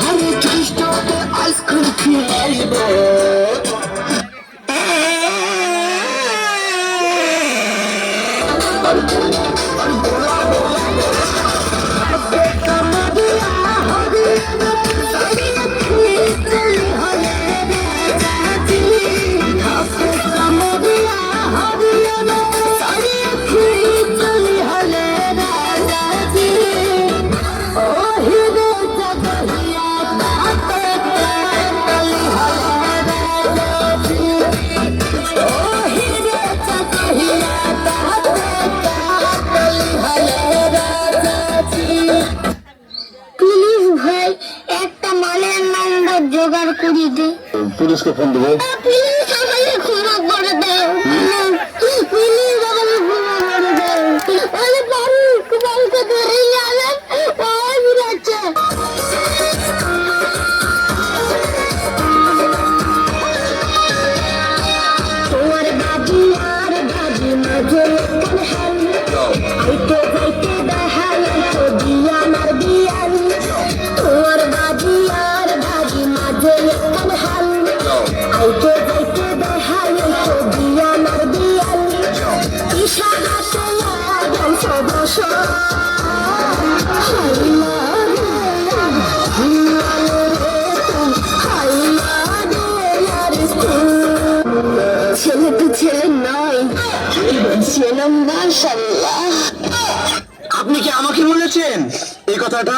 আরে চেষ্টাতে আইসক্রিম খেয়ে আসবো। জোগাড় করি দে, পুলিশকে ফোন দেবো। প্লিজ আমাকে ক্ষমা করে দাও, প্লিজ আমাকে ক্ষমা করে দাও। আরে বাড়ি বাড়িতে ধরে গেলেন ওই বিরাচ্ছে। তোমার বাজি আর বাজি মাঝে আইতে যাইতে দেখাই তো দিয়ান আর দিয়ান। তোমার বাজি আর বাজি মাঝে আইতে যাইতে দেখাই তো দিয়ান আর দিয়ান। ইশারাতে লাগেন সদস্য ছেলে তো ছেলে নয়, ছিলাম মাশাআল্লাহ। আপনি কি আমাকে বলেছেন এই কথাটা?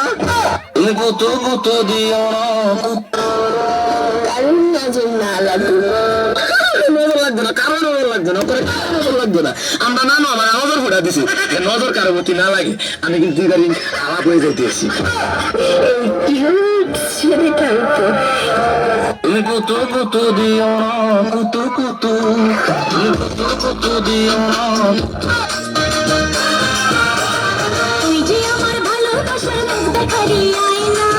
তুমি কত কত দিও কারণ নজর না লাগবে, নজর লাগবে না, কারো নজর লাগবে না, কারো নজর লাগবে না। আমরা নানো আমার নজর ফোটা দিছি, নজর কারো প্রতি না লাগে। আমি কিন্তু আলাপ হয়ে যাইতেছি। ছেলেটার উপর তুমি কত কত দিও কত কত, তুমি কত কত দিও। তুই যে আমার ভালোবাসার মুখ দেখারি আয়না,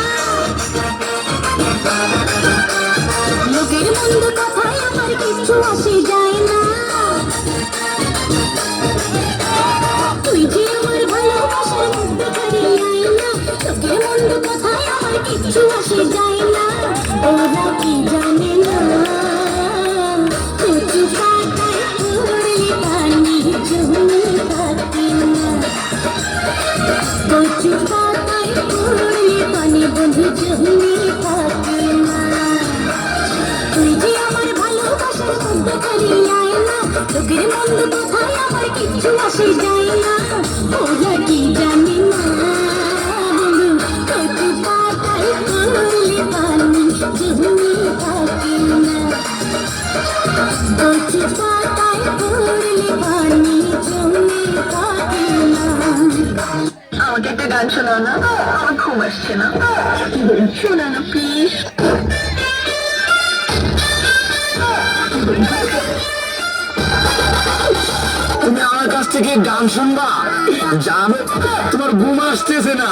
লোকের মন্দ কথায় আমার কিছু আসে যায় না। তুই যে আমার ভালোবাসার মুখ দেখারি আয়না, লোকের মন্দ কথায় আমার কিছু আসে যায় না। ওরা কি জানে না কচু পাতায় পড়লে পানি জমে থাকে না। কচু পাতায় পড়লে পানি বন্ধু জমে থাকে না। তুই যে আমার ভালোবাসার মুখ দেখারি আয়না, লোকের মন্দ কথায় আমার কিছু আসে যায় না। ওরা কি জানে না কচু পাতায় পড়লে পানি জমে থাকে না। কচু পাতায় পড়লে পানি জমে থাকে না। আমাকে একটা গান শোনাও না, আমার ঘুম আসছে না। শোনা না প্লিজ। তুমি আমার কাছ থেকে গান শুনবা? জানো তোমার ঘুম আসতেছে না,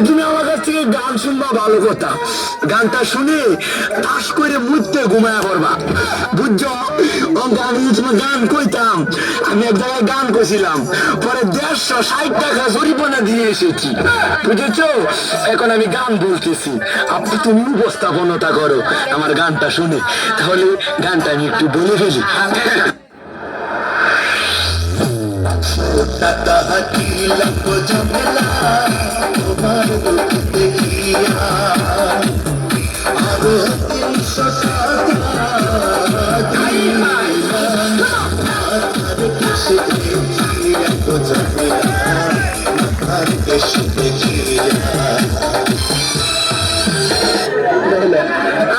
তুমি আমার কাছ থেকে গান শুনবা ভালো কথা। গানটা শুনে তাস করে মুহূর্তে ঘুমায়া পড়বা, বুঝছো? আমি তোমার গান কইতাম, আমি এক জায়গায় গান করছিলাম, পরে 160 টাকা জরিমানা দিয়ে এসেছি, বুঝেছো? এখন আমি গান বলতেছি, তুমি উপস্থাপনটা করো আমার গানটা শুনে। তাহলে গানটা আমি একটু বলে ফেলি।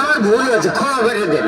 আমার ভুল হয়েছে, ক্ষমা করে দেন।